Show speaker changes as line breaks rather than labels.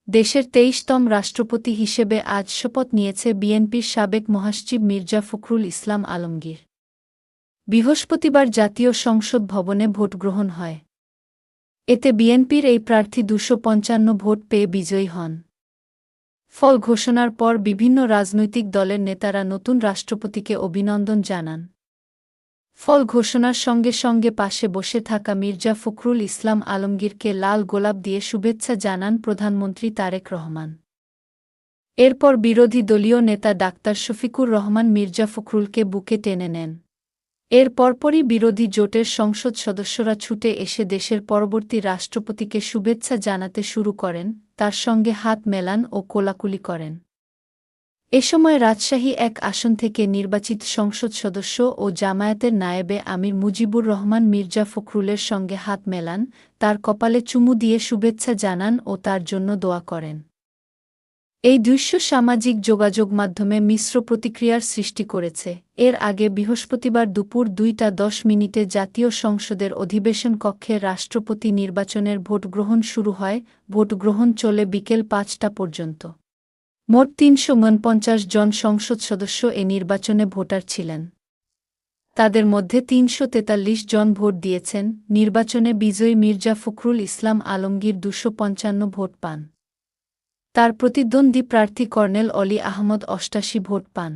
দেশের ২৩তম রাষ্ট্রপতি হিসেবে আজ শপথ নিয়েছে বিএনপির সাবেক মহাসচিব মির্জা ফখরুল ইসলাম আলমগীর। বৃহস্পতিবার জাতীয় সংসদ ভবনে ভোটগ্রহণ হয়। এতে বিএনপির এই প্রার্থী ২৫৫ ভোট পেয়ে বিজয়ী হন। ফল ঘোষণার পর বিভিন্ন রাজনৈতিক দলের নেতারা নতুন রাষ্ট্রপতিকে অভিনন্দন জানান। ফল ঘোষণার সঙ্গে সঙ্গে পাশে বসে থাকা মির্জা ফখরুল ইসলাম আলমগীরকে লাল গোলাপ দিয়ে শুভেচ্ছা জানান প্রধানমন্ত্রী তারেক রহমান। এরপর বিরোধী দলীয় নেতা ডাক্তার শফিকুর রহমান মির্জা ফখরুলকে বুকে টেনে নেন। এর পরপরই বিরোধী জোটের সংসদ সদস্যরা ছুটে এসে দেশের পরবর্তী রাষ্ট্রপতিকে শুভেচ্ছা জানাতে শুরু করেন, তার সঙ্গে হাত মেলান ও কোলাকুলি করেন। এ সময় রাজশাহী ১ আসন থেকে নির্বাচিত সংসদ সদস্য ও জামায়াতের নায়েবে আমির মুজিবুর রহমান মির্জা ফখরুলের সঙ্গে হাত মেলান, তার কপালে চুমু দিয়ে শুভেচ্ছা জানান ও তার জন্য দোয়া করেন। এই দৃশ্য সামাজিক যোগাযোগ মাধ্যমে মিশ্র প্রতিক্রিয়ার সৃষ্টি করেছে। এর আগে বৃহস্পতিবার দুপুর ২টা ১০ মিনিটে জাতীয় সংসদের অধিবেশন কক্ষে রাষ্ট্রপতি নির্বাচনের ভোটগ্রহণ শুরু হয়। ভোটগ্রহণ চলে বিকেল ৫টা পর্যন্ত। মোট ৩৪৯ জন সংসদ সদস্য এ নির্বাচনে ভোটার ছিলেন। তাদের মধ্যে ৩৪৩ জন ভোট দিয়েছেন। নির্বাচনে বিজয়ী মির্জা ফখরুল ইসলাম আলমগীর ২৫৫ ভোট পান। তার প্রতিদ্বন্দ্বী প্রার্থী কর্নেল অলি আহমদ ৮৮ ভোট পান।